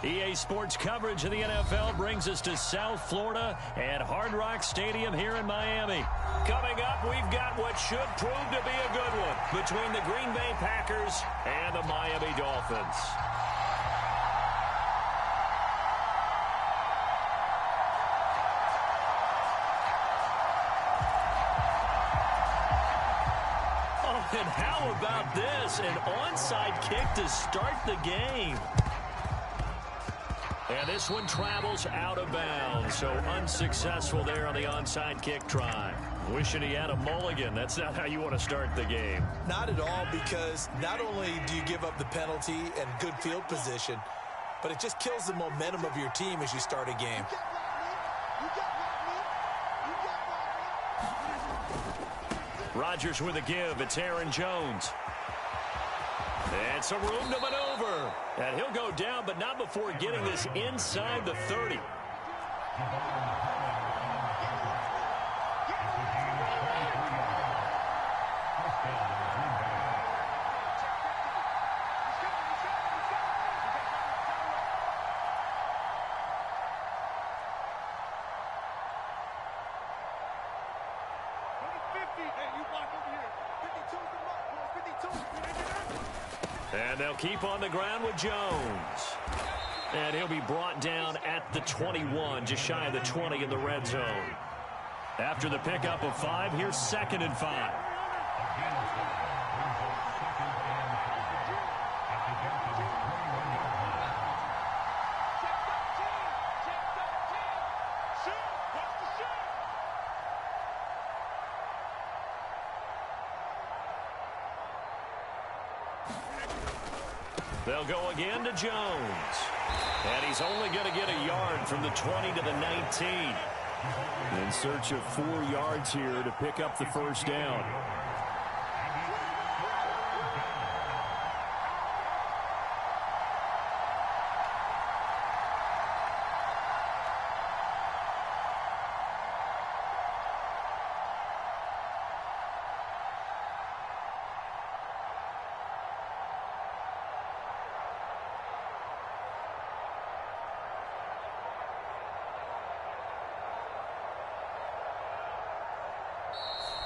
EA Sports coverage of the NFL brings us to South Florida at Hard Rock Stadium here in Miami. Coming up, we've got what should prove to be a good one between the Green Bay Packers and the Miami Dolphins. Oh, and how about this? An onside kick to start the game. And this one travels out of bounds, so unsuccessful there on the onside kick try. Wishing he had a mulligan. That's not how you want to start the game. Not at all, because not only do you give up the penalty and good field position, but it just kills the momentum of your team as you start a game. Rodgers with a give. It's Aaron Jones. And some room to maneuver. And he'll go down, but not before getting this inside the 30. And they'll keep on the ground with Jones. And he'll be brought down at the 21, just shy of the 20 in the red zone. After the pickup of 5, here's 2nd and 5. They'll go again to Jones. And he's only going to get a yard from the 20 to the 19. In search of 4 yards here to pick up the first down.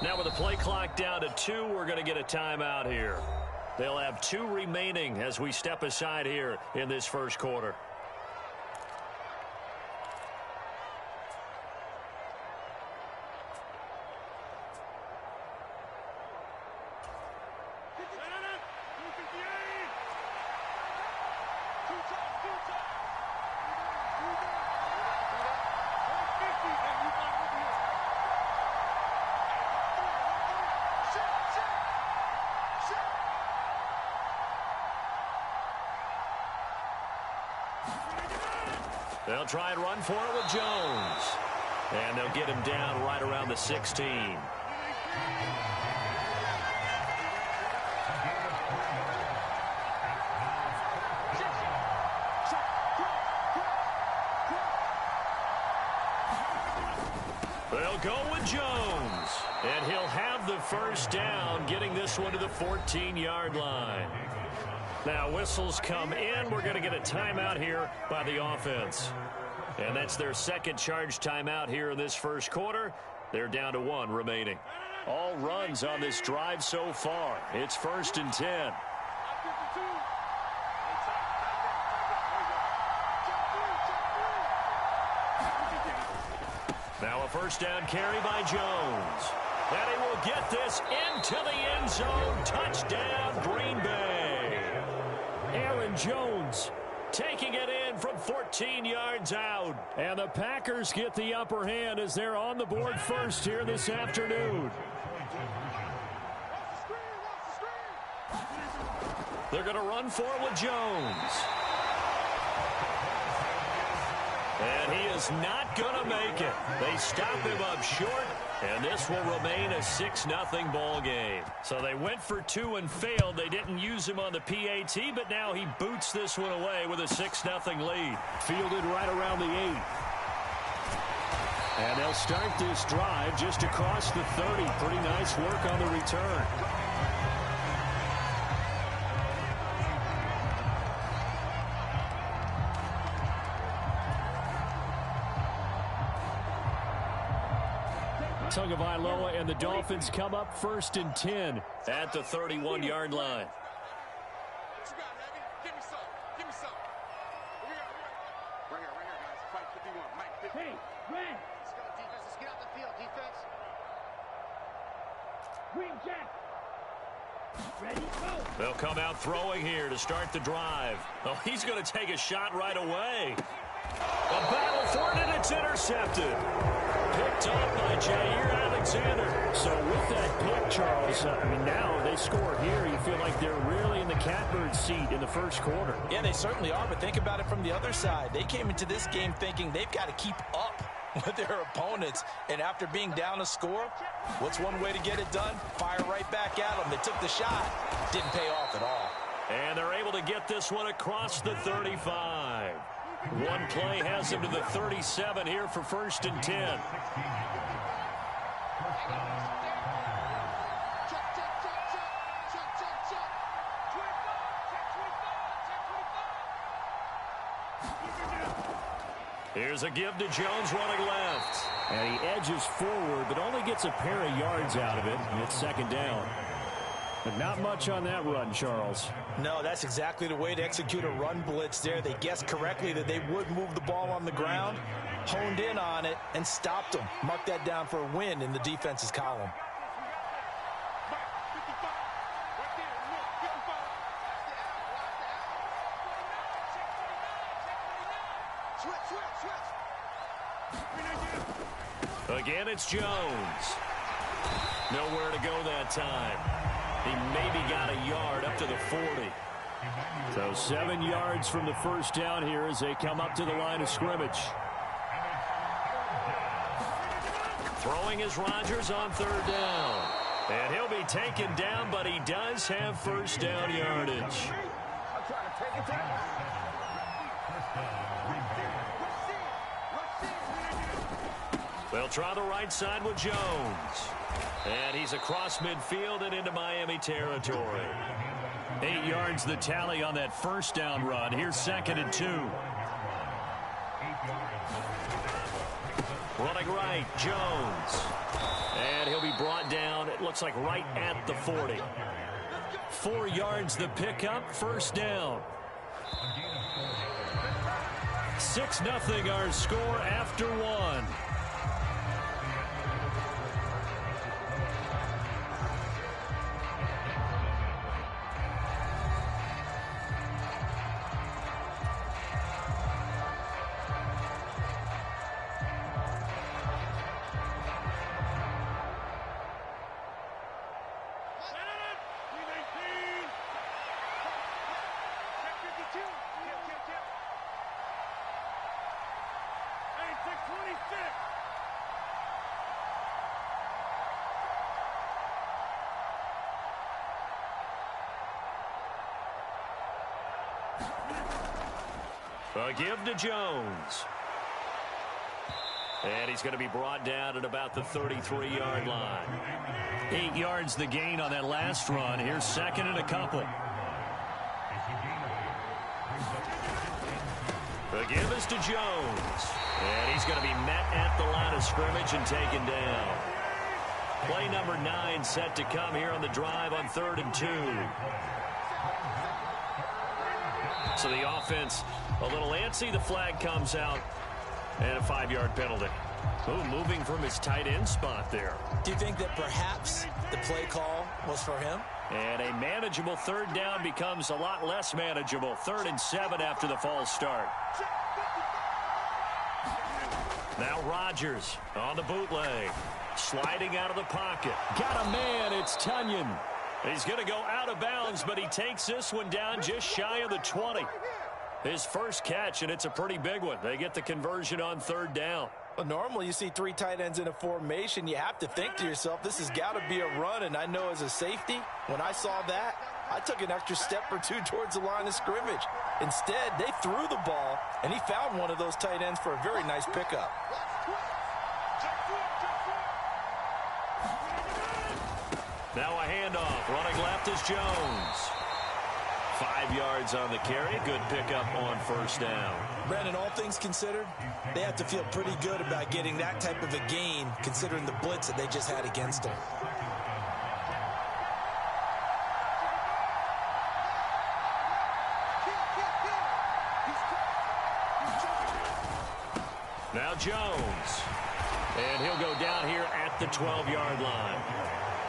Now with the play clock down to 2, we're going to get a timeout here. They'll have 2 remaining as we step aside here in this first quarter. They'll try and run for it with Jones. And they'll get him down right around the 16. They'll go with Jones. And he'll have the first down, getting this one to the 14-yard line. Now, whistles come in. We're going to get a timeout here by the offense. And that's their second charge timeout here in this first quarter. They're down to 1 remaining. All runs on this drive so far. It's 1st and 10. Now a first down carry by Jones. And he will get this into the end zone. Touchdown, Green Bay. Aaron Jones taking it in from 14 yards out. And the Packers get the upper hand as they're on the board first here this afternoon. They're going to run for it with Jones. And he is not going to make it. They stop him up short, and this will remain a 6-0 ball game. So they went for 2 and failed. They didn't use him on the PAT, but now he boots this one away with a 6-0 lead. Fielded right around the 8. And they'll start this drive just across the 30. Pretty nice work on the return. Tagovailoa and the Dolphins come up 1st and 10 at the 31-yard line. Hey, Red! Let's go, defense. Let's get out the field, defense. Green Jack! Ready, go! They'll come out throwing here to start the drive. Oh, he's going to take a shot right away. A battle for it, and it's intercepted. Picked up by Jair Alexander. So with that pick, Charles, now they score here. You feel like they're really in the catbird seat in the first quarter. Yeah, they certainly are, but think about it from the other side. They came into this game thinking they've got to keep up with their opponents, and after being down a score, what's one way to get it done? Fire right back at them. They took the shot. Didn't pay off at all. And they're able to get this one across the 35. One play has him to the 37 here for 1st and 10. Here's a give to Jones running left. And he edges forward, but only gets a pair of yards out of it. And it's 2nd down. But not much on that run, Charles. No, that's exactly the way to execute a run blitz there. They guessed correctly that they would move the ball on the ground, honed in on it, and stopped them. Mark that down for a win in the defense's column. Again, it's Jones. Nowhere to go that time. He maybe got a yard up to the 40. So 7 yards from the first down here as they come up to the line of scrimmage. Throwing is Rodgers on 3rd down. And he'll be taken down, but he does have first down yardage. They'll try the right side with Jones. And he's across midfield and into Miami territory. 8 yards the tally on that first down run. Here's 2nd and 2. Running right, Jones. And he'll be brought down, it looks like right at the 40. 4 yards the pickup, first down. 6-0 our score after 1. A give to Jones. And he's going to be brought down at about the 33-yard line. 8 yards the gain on that last run. Here's 2nd and a couple. The give is to Jones. And he's going to be met at the line of scrimmage and taken down. Play number 9 set to come here on the drive on 3rd and 2. So the offense a little antsy. The flag comes out and a 5-yard penalty. Ooh, moving from his tight end spot there. Do you think that perhaps the play call was for him? And a manageable 3rd down becomes a lot less manageable. 3rd and 7 after the false start. Now Rodgers on the bootleg. Sliding out of the pocket. Got a man. It's Tunyon. He's going to go out of bounds, but he takes this one down just shy of the 20. His first catch, and it's a pretty big one. They get the conversion on 3rd down. Well, normally you see 3 tight ends in a formation. You have to think to yourself, this has got to be a run. And I know as a safety, when I saw that, I took an extra step or 2 towards the line of scrimmage. Instead, they threw the ball, and he found one of those tight ends for a very nice pickup. Now a handoff. Running left is Jones. 5 yards on the carry. Good pickup on first down. Brandon, all things considered, they have to feel pretty good about getting that type of a gain, considering the blitz that they just had against them. Now Jones. And he'll go down here at the 12-yard line.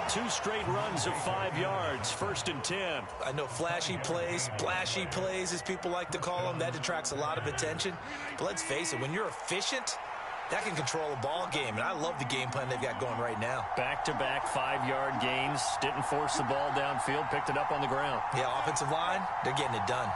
2 straight runs of 5 yards, 1st and 10. I know flashy plays, splashy plays, as people like to call them, that attracts a lot of attention. But let's face it, when you're efficient, that can control a ball game. And I love the game plan they've got going right now. Back-to-back 5-yard gains. Didn't force the ball downfield, picked it up on the ground. Yeah, offensive line, they're getting it done.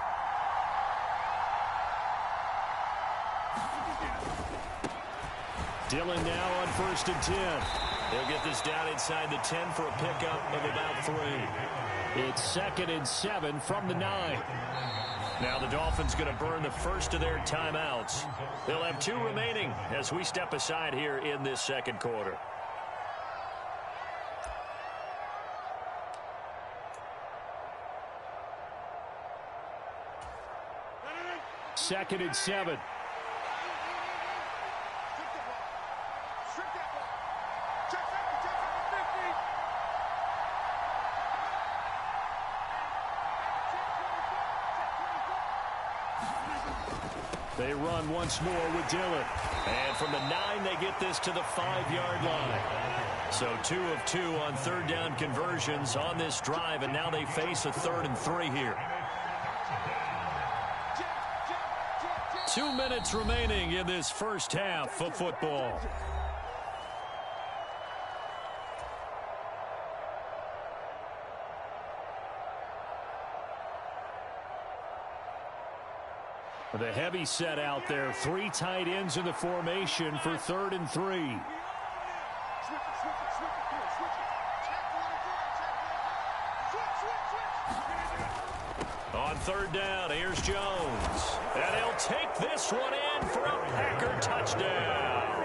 Dillon now on 1st and 10. He'll get this down inside the 10 for a pickup of about 3. It's 2nd and 7 from the 9. Now the Dolphins going to burn the first of their timeouts. They'll have 2 remaining as we step aside here in this second quarter. Second and 7. They run once more with Dillon. And from the 9, they get this to the 5-yard line. So 2 of 2 on 3rd down conversions on this drive, and now they face a 3rd and 3 here. 2 minutes remaining in this first half of football. The heavy set out there. 3 tight ends in the formation for 3rd and 3. On 3rd down, here's Jones. And he'll take this one in for a Packer touchdown.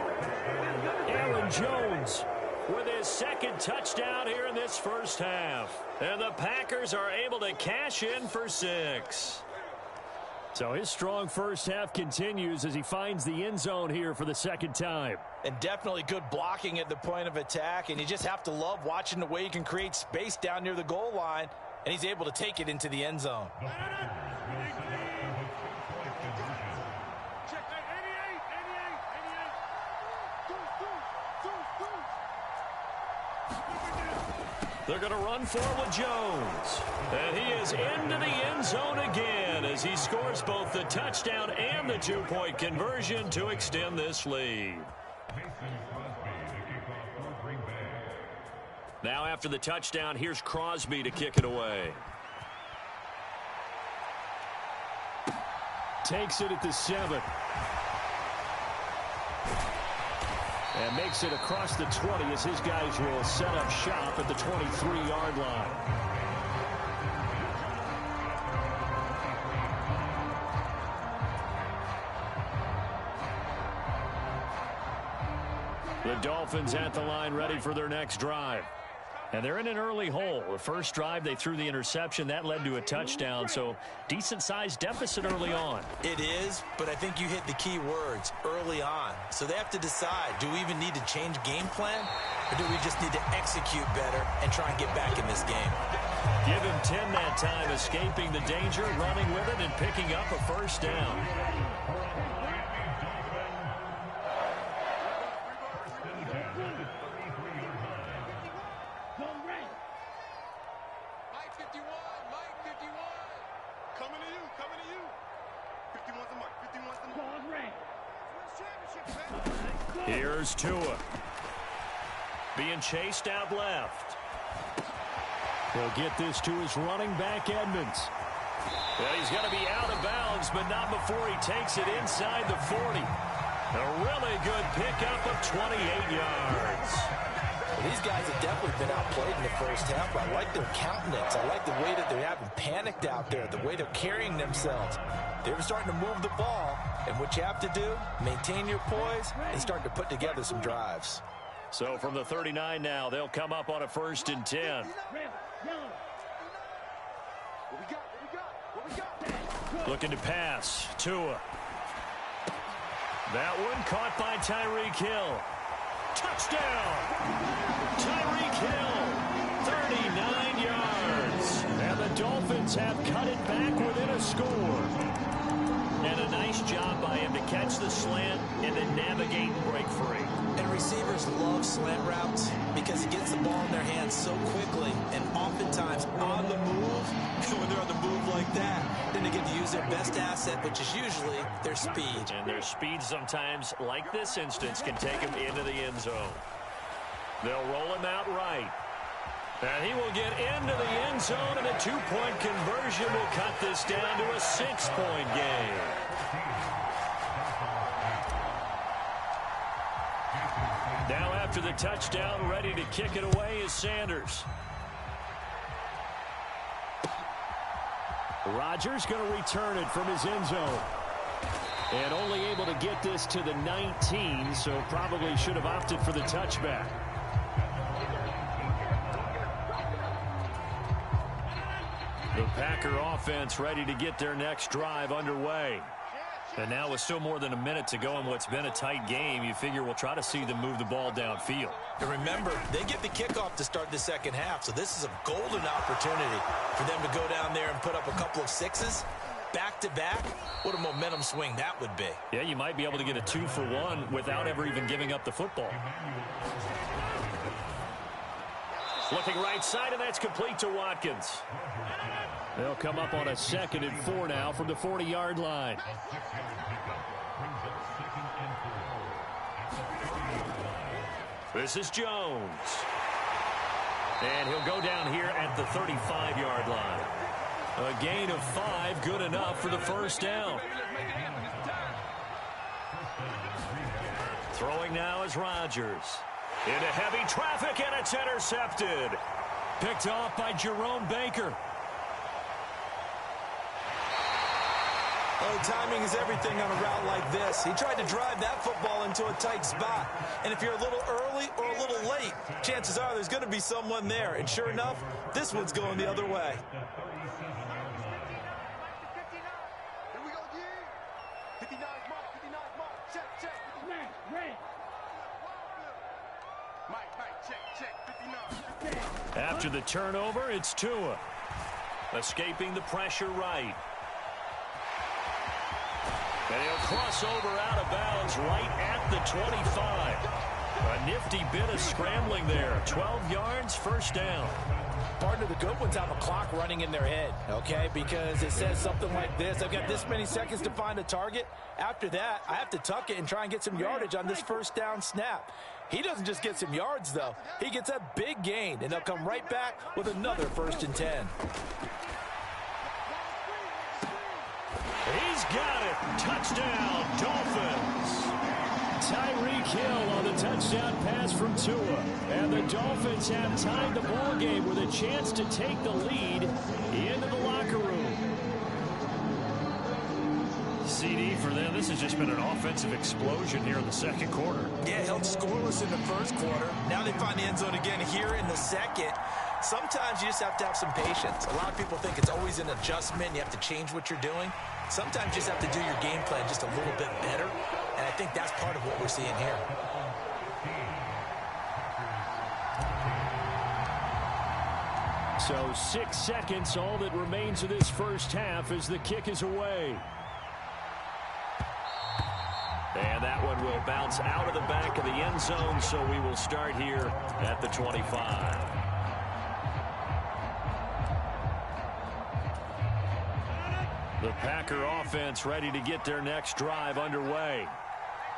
Aaron Jones with his 2nd touchdown here in this first half. And the Packers are able to cash in for 6. So his strong first half continues as he finds the end zone here for the 2nd time. And definitely good blocking at the point of attack. And you just have to love watching the way he can create space down near the goal line. And he's able to take it into the end zone. They're going to run forward Jones. And he is into the end zone again as he scores both the touchdown and the 2-point conversion to extend this lead. Now after the touchdown, here's Crosby to kick it away. Takes it at the 7. And makes it across the 20 as his guys will set up shop at the 23-yard line. The Dolphins at the line ready for their next drive. And they're in an early hole. The first drive, they threw the interception. That led to a touchdown, so decent-sized deficit early on. It is, but I think you hit the key words, early on. So they have to decide, do we even need to change game plan, or do we just need to execute better and try and get back in this game? Give him 10 that time, escaping the danger, running with it, and picking up a first down. Here's Tua. Being chased out left. He'll get this to his running back, Edmonds. Well, he's going to be out of bounds, but not before he takes it inside the 40. A really good pickup of 28 yards. Well, these guys have definitely been outplayed in the first half. I like their countenance. I like the way that they haven't panicked out there, the way they're carrying themselves. They're starting to move the ball, and what you have to do, maintain your poise and start to put together some drives. So from the 39 now, they'll come up on a 1st and 10. Looking to pass. Tua. That one caught by Tyreek Hill. Touchdown! Tyreek Hill, 39 yards. And the Dolphins have cut it back within a score. And a nice job by him to catch the slant and then navigate and break free. And receivers love slant routes because it gets the ball in their hands so quickly and oftentimes on the move. And when they're on the move like that, then they get to use their best asset, which is usually their speed. And their speed sometimes, like this instance, can take them into the end zone. They'll roll him out right. And he will get into the end zone, and a two-point conversion will cut this down to a 6-point game. Now after the touchdown, ready to kick it away is Sanders. Rodgers going to return it from his end zone. And only able to get this to the 19, so probably should have opted for the touchback. The Packer offense ready to get their next drive underway. And now with still more than a minute to go in what's been a tight game, you figure we'll try to see them move the ball downfield. And remember, they get the kickoff to start the second half, so this is a golden opportunity for them to go down there and put up a couple of sixes back-to-back. What a momentum swing that would be. Yeah, you might be able to get a 2-for-1 without ever even giving up the football. Looking right side, and that's complete to Watkins. They'll come up on a 2nd and 4 now from the 40-yard line. This is Jones. And he'll go down here at the 35-yard line. A gain of 5, good enough for the first down. Throwing now is Rodgers. Into heavy traffic, and it's intercepted. Picked off by Jerome Baker. Oh, timing is everything on a route like this. He tried to drive that football into a tight spot. And if you're a little early or a little late, chances are there's going to be someone there. And sure enough, this one's going the other way. Here we go, yeah. 59 mark, 59 mark. Check. Mike, check. 59. After the turnover, it's Tua. Escaping the pressure right. And he'll cross over out of bounds right at the 25. A nifty bit of scrambling there. 12 yards, first down. Partner, the good ones have a clock running in their head, okay? Because it says something like this. I've got this many seconds to find a target. After that, I have to tuck it and try and get some yardage on this first down snap. He doesn't just get some yards, though. He gets a big gain, and they'll come right back with another 1st and 10. He's got it. Touchdown, Dolphins. Tyreek Hill on the touchdown pass from Tua. And the Dolphins have tied the ball game with a chance to take the lead into the locker room. CD for them. This has just been an offensive explosion here in the second quarter. Yeah, held scoreless in the first quarter. Now they find the end zone again here in the second. Sometimes you just have to have some patience. A lot of people think it's always an adjustment. You have to change what you're doing. Sometimes you just have to do your game plan just a little bit better. And I think that's part of what we're seeing here. So 6 seconds, all that remains of this first half as the kick is away. And that one will bounce out of the back of the end zone, so we will start here at the 25. The Packer offense ready to get their next drive underway.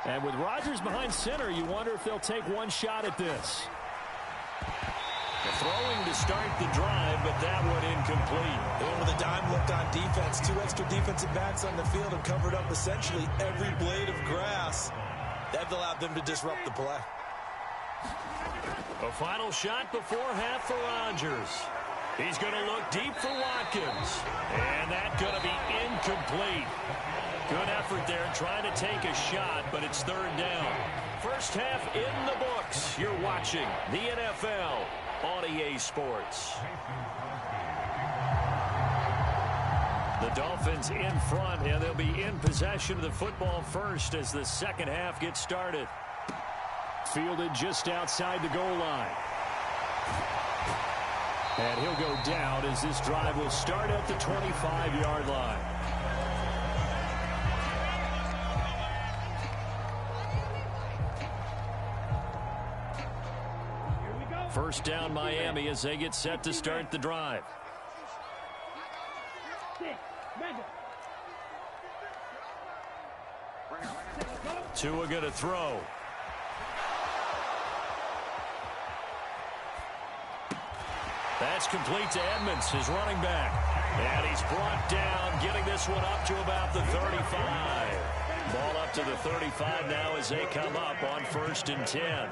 And with Rodgers behind center, you wonder if they'll take one shot at this. Throwing to start the drive, but that one incomplete. And with a dime look on defense, 2 extra defensive backs on the field and covered up essentially every blade of grass. That allowed them to disrupt the play. A final shot before half for Rodgers. He's going to look deep for Watkins. And that's going to be incomplete. Good effort there trying to take a shot, but it's 3rd down. First half in the books. You're watching the NFL on EA Sports. The Dolphins in front, and they'll be in possession of the football first as the second half gets started. Fielded just outside the goal line. And he'll go down as this drive will start at the 25-yard line. First down Miami as they get set to start the drive. Tua going to throw. That's complete to Edmonds, his running back. And he's brought down, getting this one up to about the 35. Ball up to the 35 now as they come up on 1st and 10.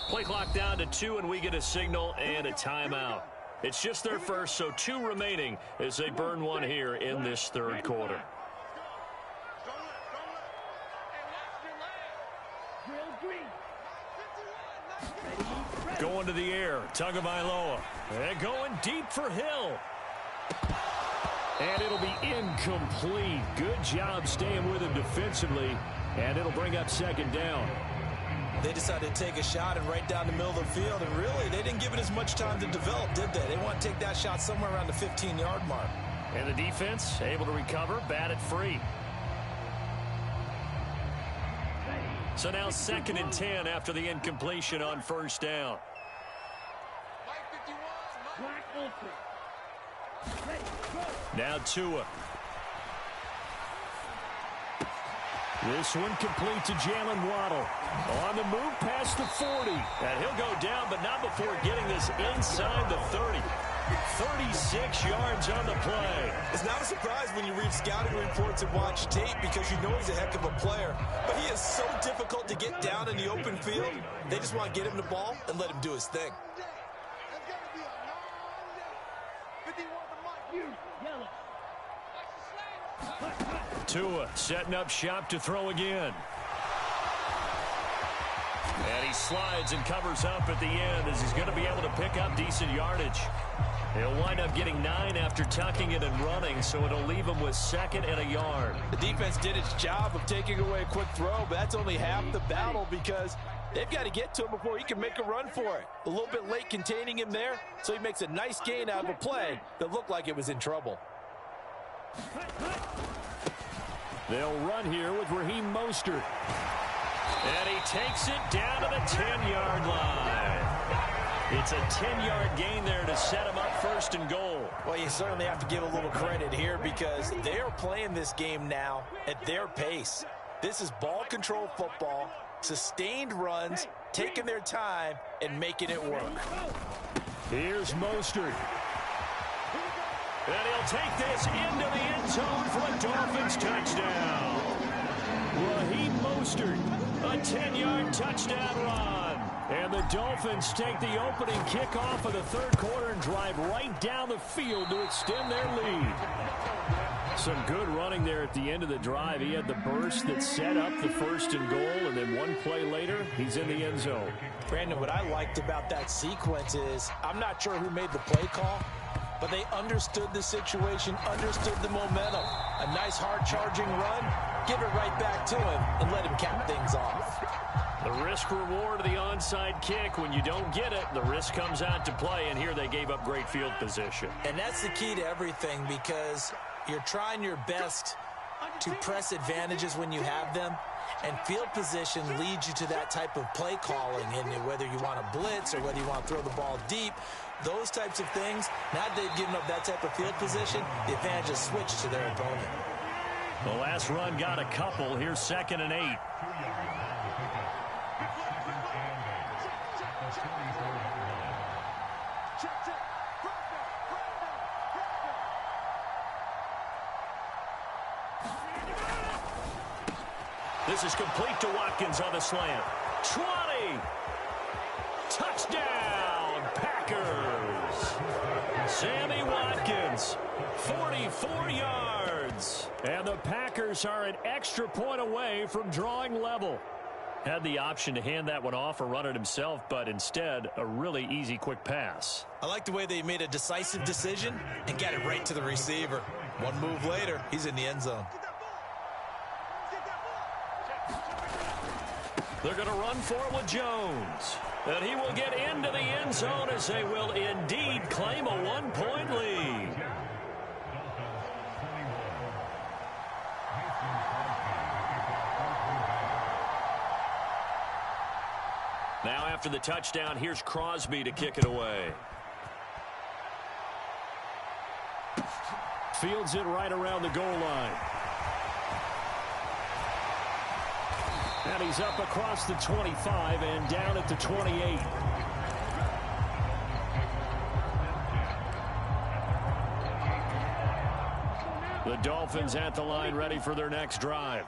Play clock down to 2, and we get a signal and a timeout. It's just their first, so 2 remaining as they burn one here in this third quarter. Going to the air, Tagovailoa. And going deep for Hill. And it'll be incomplete. Good job staying with him defensively, and it'll bring up second down. They decided to take a shot and right down the middle of the field, and really, they didn't give it as much time to develop, did they? They want to take that shot somewhere around the 15-yard mark. And the defense able to recover, bat it free. So now 2nd and 10 after the incompletion on 1st down. Now Tua. This one complete to Jalen Waddle. On the move past the 40. And he'll go down, but not before getting this inside the 30. 36 yards on the play. It's not a surprise when you read scouting reports and watch tape because you know he's a heck of a player. But he is so difficult to get down in the open field. They just want to get him the ball and let him do his thing. Tua setting up shop to throw again. And he slides and covers up at the end as he's going to be able to pick up decent yardage. He'll wind up getting 9 after tucking it and running, so it'll leave him with 2nd and a yard. The defense did its job of taking away a quick throw, but that's only half the battle because they've got to get to him before he can make a run for it. A little bit late containing him there, so he makes a nice gain out of a play that looked like it was in trouble. They'll run here with Raheem Mostert. And he takes it down to the 10-yard line. It's a 10-yard gain there to set him up 1st and goal. Well, you certainly have to give a little credit here because they are playing this game now at their pace. This is ball control football, sustained runs, taking their time, and making it work. Here's Mostert. And he'll take this into the end zone for a Dolphins touchdown. Raheem Mostert, a 10-yard touchdown run. And the Dolphins take the opening kickoff of the third quarter and drive right down the field to extend their lead. Some good running there at the end of the drive. He had the burst that set up the 1st and goal, and then one play later, he's in the end zone. Brandon, what I liked about that sequence is I'm not sure who made the play call, but they understood the situation, understood the momentum. A nice hard-charging run, give it right back to him, and let him cap things off. The risk-reward of the onside kick, when you don't get it, the risk comes out to play, and here they gave up great field position. And that's the key to everything because you're trying your best to press advantages when you have them, and field position leads you to that type of play calling, and whether you want to blitz or whether you want to throw the ball deep, those types of things, now that they've given up that type of field position, the advantage is switched to their opponent. The last run got a couple. Here's 2nd and 8. This is complete to Watkins on the slant. 20! Touchdown, Packers! Sammy Watkins, 44 yards. And the Packers are an extra point away from drawing level. Had the option to hand that one off or run it himself, but instead, a really easy, quick pass. I like the way they made a decisive decision and got it right to the receiver. One move later, he's in the end zone. They're going to run for it with Jones. And he will get into the end zone as they will indeed claim a 1-point lead. Now after the touchdown, here's Crosby to kick it away. Fields it right around the goal line. And he's up across the 25 and down at the 28. The Dolphins at the line ready for their next drive.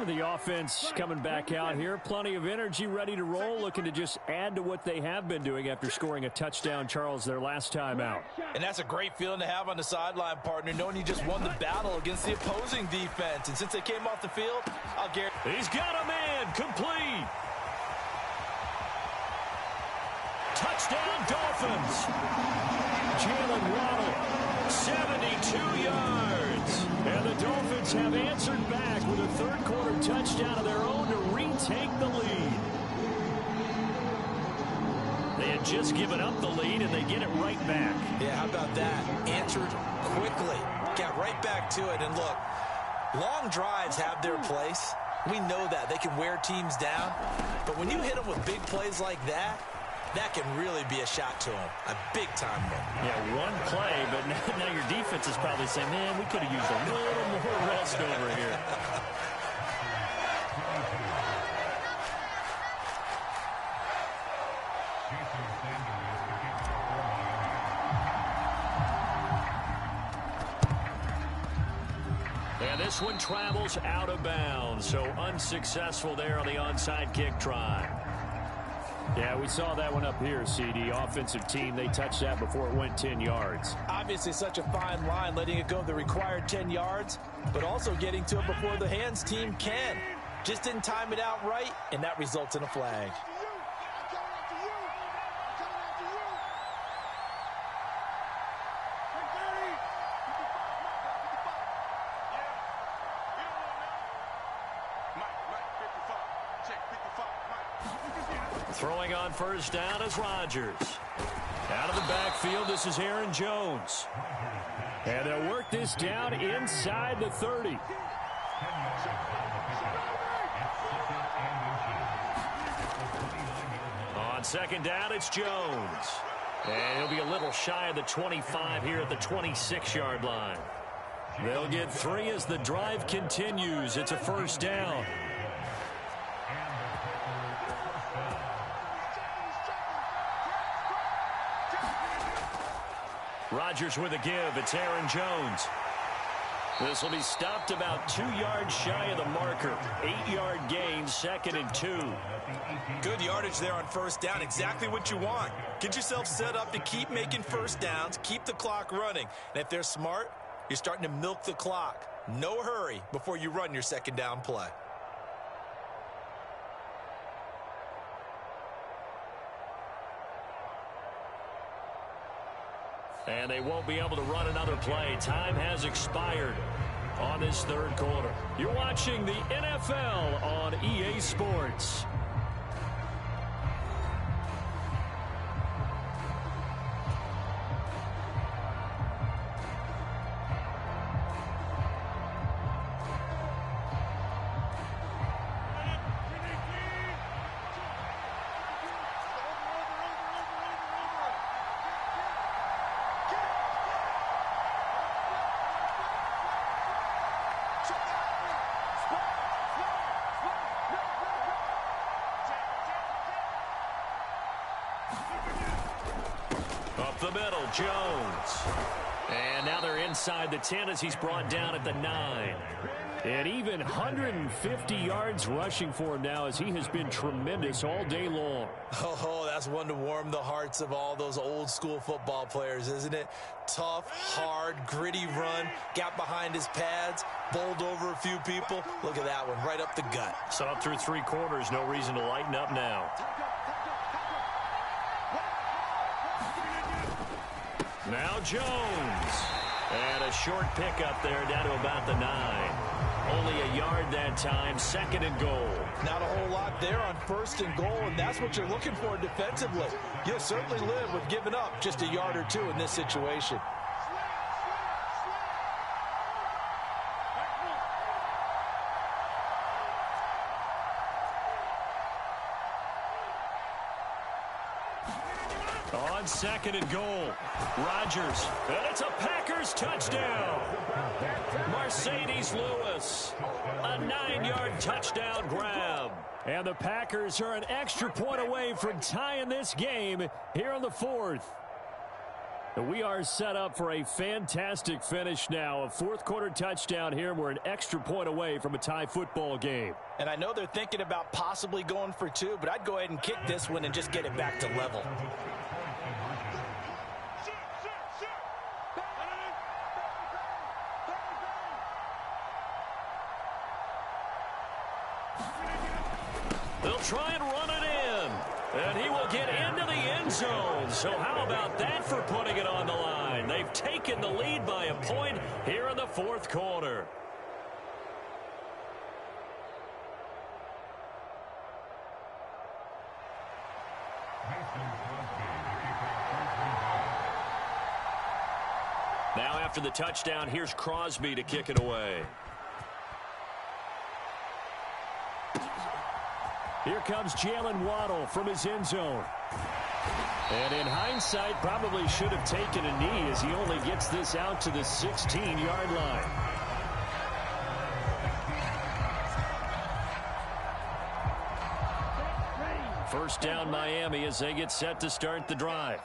The offense coming back out here. Plenty of energy, ready to roll, looking to just add to what they have been doing after scoring a touchdown, Charles, their last time out. And that's a great feeling to have on the sideline, partner, knowing you just won the battle against the opposing defense. And since they came off the field, I'll guarantee. He's got a man, complete. Touchdown, Dolphins. Jalen Waddle, 72 yards. And the Dolphins have answered back with a third-quarter touchdown of their own to retake the lead. They had just given up the lead, and they get it right back. Yeah, how about that? Answered quickly. Got right back to it. And look, long drives have their place. We know that. They can wear teams down. But when you hit them with big plays like that, that can really be a shot to them. A big-time one. Yeah, one play, but now your defense is probably saying, man, we could have used a little more rest over here. And this one travels out of bounds, so unsuccessful there on the onside kick try. Yeah, we saw that one up here, CD. Offensive team, they touched that before it went 10 yards. Obviously such a fine line, letting it go the required 10 yards, but also getting to it before the hands team can. Just didn't time it out right, and that results in a flag. Throwing on first down is Rodgers. Out of the backfield, this is Aaron Jones. And they'll work this down inside the 30. On second down, it's Jones. And he'll be a little shy of the 25 here at the 26-yard line. They'll get 3 as the drive continues. It's a first down. Rodgers with a give. It's Aaron Jones. This will be stopped about 2 yards shy of the marker. 8-yard gain, 2nd and 2. Good yardage there on first down. Exactly what you want. Get yourself set up to keep making first downs, keep the clock running. And if they're smart, you're starting to milk the clock. No hurry before you run your second down play. And they won't be able to run another play. Time has expired on this third quarter. You're watching the NFL on EA Sports. Up the middle, Jones. And now they're inside the 10 as he's brought down at the 9. And even 150 yards rushing for him now, as he has been tremendous all day long. Oh, that's one to warm the hearts of all those old school football players, isn't it? Tough, hard, gritty run, got behind his pads, bowled over a few people. Look at that one, right up the gut. Saw it through 3 quarters, no reason to lighten up now. Now Jones. And a short pickup there down to about the 9. Only a yard that time, 2nd and goal. Not a whole lot there on 1st and goal, and that's what you're looking for defensively. You'll certainly live with giving up just a yard or 2 in this situation. On 2nd and goal, Rodgers, and it's a Packers touchdown. Mercedes Lewis, a 9-yard touchdown grab. And the Packers are an extra point away from tying this game here in the 4th. And we are set up for a fantastic finish now. A 4th quarter touchdown here, and we're an extra point away from a tie football game. And I know they're thinking about possibly going for 2, but I'd go ahead and kick this one and just get it back to level. They'll try and run it in, and he will get into the end zone. So how about that for putting it on the line? They've taken the lead by a point here in the 4th quarter. Now after the touchdown, here's Crosby to kick it away. Here comes Jalen Waddle from his end zone. And in hindsight, probably should have taken a knee as he only gets this out to the 16-yard line. First down Miami as they get set to start the drive.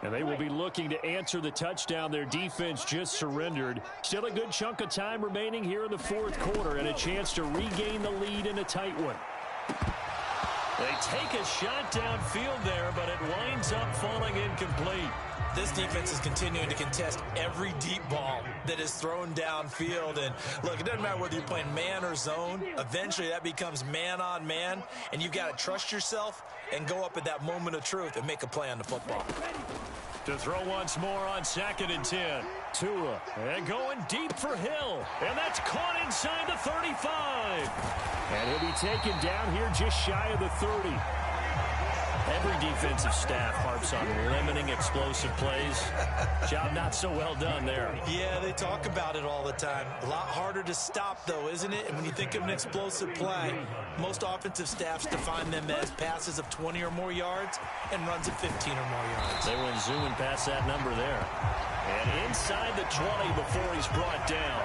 And they will be looking to answer the touchdown their defense just surrendered. Still a good chunk of time remaining here in the 4th quarter and a chance to regain the lead in a tight one. They take a shot downfield there, but it winds up falling incomplete. This defense is continuing to contest every deep ball that is thrown downfield. And look, it doesn't matter whether you're playing man or zone. Eventually that becomes man on man, and you've got to trust yourself and go up at that moment of truth and make a play on the football. To throw once more on 2nd and 10. Tua, and going deep for Hill. And that's caught inside the 35. And he'll be taken down here just shy of the 30. Every defensive staff harps on limiting explosive plays. Job not so well done there. Yeah, they talk about it all the time. A lot harder to stop, though, isn't it? And when you think of an explosive play, most offensive staffs define them as passes of 20 or more yards and runs of 15 or more yards. They went zooming past that number there. And inside the 20 before he's brought down.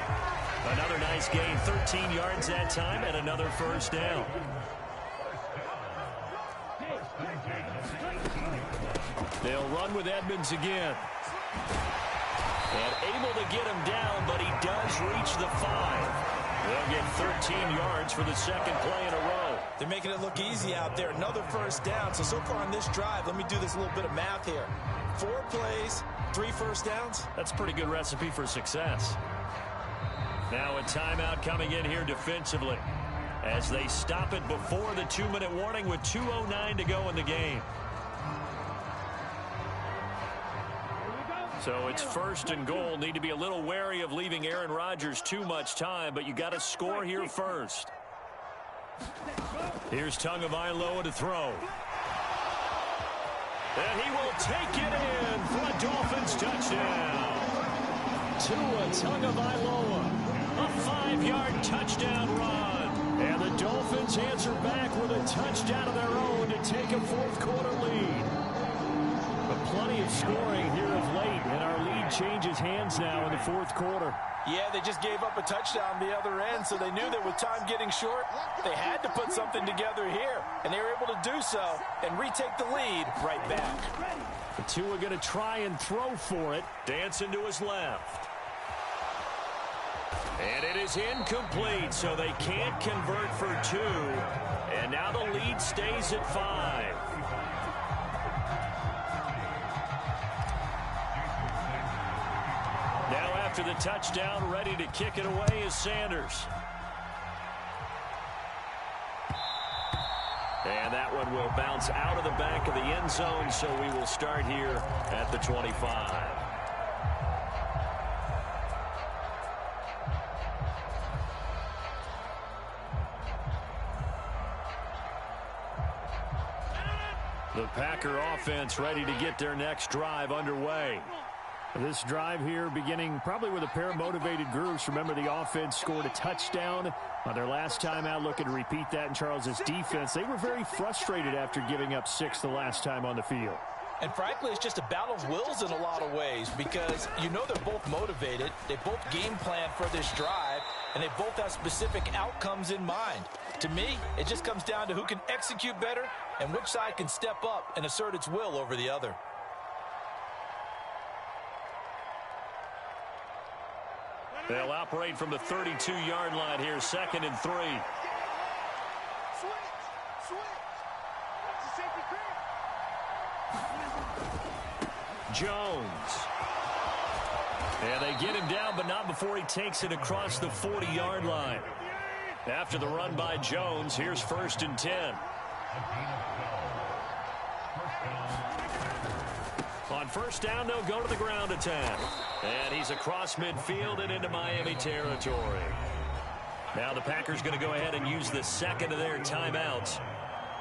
Another nice gain, 13 yards that time, and another first down. They'll run with Edmonds again. And able to get him down, but he does reach the 5. They'll get 13 yards for the 2nd play in a row. They're making it look easy out there. Another first down. So far on this drive, let me do this little bit of math here. 4 plays, 3 first downs. That's a pretty good recipe for success. Now a timeout coming in here defensively as they stop it before the 2-minute warning with 2:09 to go in the game. So it's 1st and goal. Need to be a little wary of leaving Aaron Rodgers too much time, but you got to score here first. Here's Tagovailoa to throw. And he will take it in for a Dolphins touchdown. Tua Tagovailoa, a 5-yard touchdown run. And the Dolphins answer back with a touchdown of their own to take a 4th quarter lead. But plenty of scoring here of late, and our lead changes hands now in the 4th quarter. Yeah, they just gave up a touchdown the other end, so they knew that with time getting short, they had to put something together here. And they were able to do so and retake the lead right back. The two are going to try and throw for it. Dancing to his left. And it is incomplete, so they can't convert for 2. And now the lead stays at 5. Now after the touchdown, ready to kick it away is Sanders. And that one will bounce out of the back of the end zone, so we will start here at the 25. The Packer offense ready to get their next drive underway. This drive here beginning probably with a pair of motivated groups. Remember, the offense scored a touchdown on their last time out, looking to repeat that in Charles's defense. They were very frustrated after giving up 6 the last time on the field. And frankly, it's just a battle of wills in a lot of ways because you know they're both motivated. They both game plan for this drive, and they both have specific outcomes in mind. To me, it just comes down to who can execute better and which side can step up and assert its will over the other. They'll operate from the 32-yard line here, 2nd and 3. Jones. And they get him down, but not before he takes it across the 40-yard line. After the run by Jones, here's 1st and 10. On 1st down, they'll go to the ground attack. And he's across midfield and into Miami territory. Now the Packers going to go ahead and use the 2nd of their timeouts,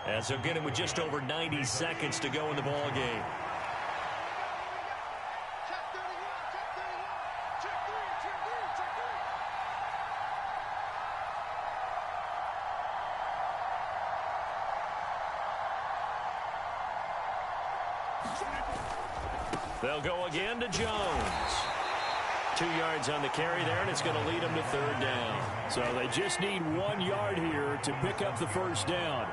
as they'll get him with just over 90 seconds to go in the ball game. They'll go again to Jones. 2 yards on the carry there, and it's going to lead them to 3rd down. So they just need 1 yard here to pick up the 1st down.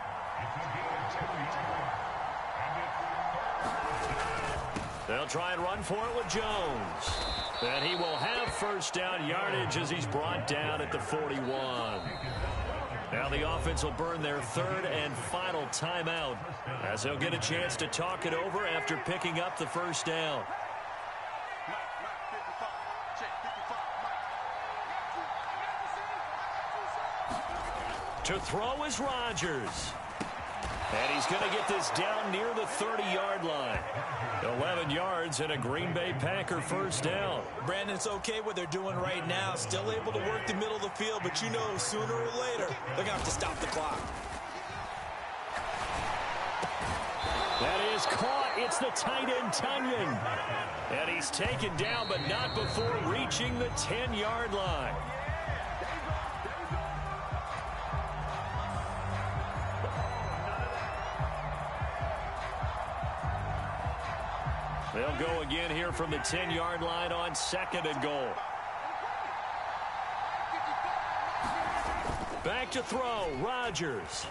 They'll try and run for it with Jones. And he will have 1st down yardage as he's brought down at the 41. Now the offense will burn their 3rd and final timeout, as they'll get a chance to talk it over after picking up the 1st down. To throw is Rodgers. And he's going to get this down near the 30-yard line. 11 yards and a Green Bay Packer 1st down. Brandon, it's okay what they're doing right now. Still able to work the middle of the field, but you know sooner or later they're going to have to stop the clock. That is caught. It's the tight end, Tunyon. And he's taken down, but not before reaching the 10-yard line. They'll go again here from the 10-yard line on 2nd and goal. Back to throw, Rodgers.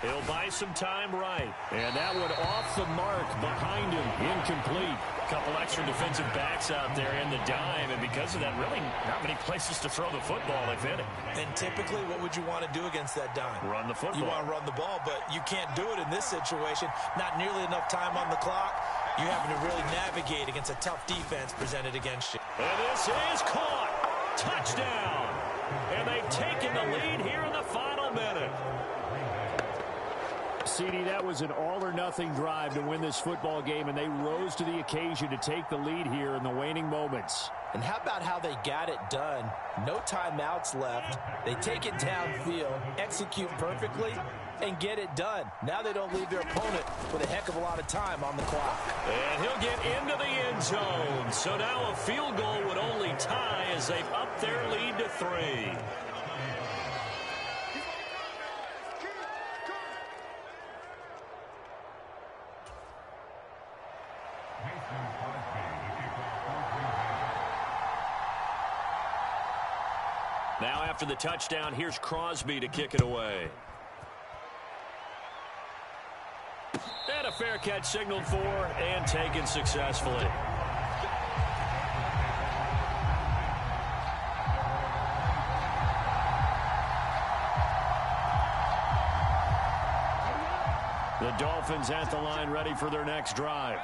He'll buy some time right. And that one off the mark behind him, incomplete. A couple extra defensive backs out there in the dime, and because of that, really not many places to throw the football, if any. And typically, what would you want to do against that dime? Run the football. You want to run the ball, but you can't do it in this situation. Not nearly enough time on the clock. You're having to really navigate against a tough defense presented against you. And this is caught. Touchdown. And they've taken the lead here in the final minute. CD, that was an all-or-nothing drive to win this football game, and they rose to the occasion to take the lead here in the waning moments. And how about how they got it done? No timeouts left. They take it downfield, execute perfectly, and get it done. Now they don't leave their opponent with a heck of a lot of time on the clock. And he'll get into the end zone. So now a field goal would only tie as they've upped their lead to 3. Now after the touchdown, here's Crosby to kick it away. And a fair catch signaled for and taken successfully. The Dolphins at the line ready for their next drive.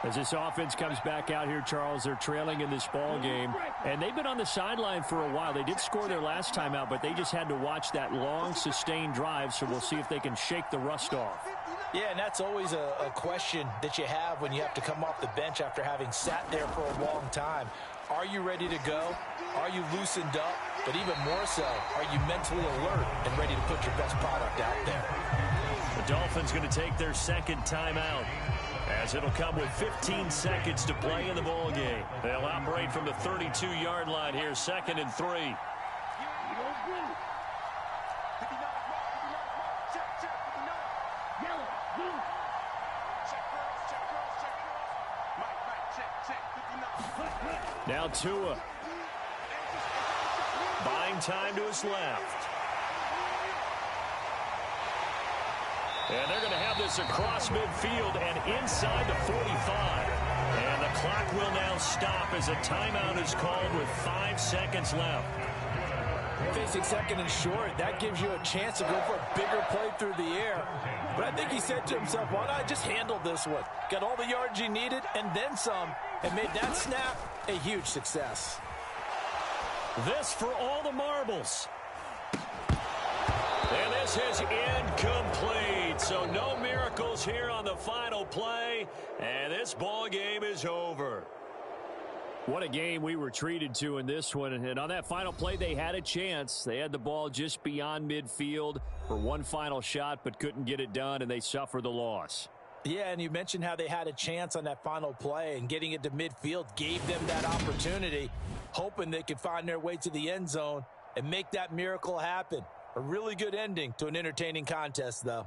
As this offense comes back out here, Charles, they're trailing in this ball game, and they've been on the sideline for a while. They did score their last time out, but they just had to watch that long, sustained drive, so we'll see if they can shake the rust off. Yeah, and that's always a question that you have when you have to come off the bench after having sat there for a long time. Are you ready to go? Are you loosened up? But even more so, are you mentally alert and ready to put your best product out there? The Dolphins going to take their second timeout, as it'll come with 15 seconds to play in the ball game. They'll operate from the 32-yard line here, 2nd and 3. Now Tua. Buying time to his left. And they're going to have this across midfield and inside the 45. And the clock will now stop as a timeout is called with 5 seconds left. Facing 2nd and short, that gives you a chance to go for a bigger play through the air. But I think he said to himself, why not just handle this one? Got all the yards you needed and then some, and made that snap a huge success. This for all the marbles. And this is incomplete. So no miracles here on the final play. And this ball game is over. What a game we were treated to in this one. And on that final play, they had a chance. They had the ball just beyond midfield for one final shot, but couldn't get it done, and they suffered the loss. Yeah, and you mentioned how they had a chance on that final play, and getting it to midfield gave them that opportunity, hoping they could find their way to the end zone and make that miracle happen. A really good ending to an entertaining contest, though.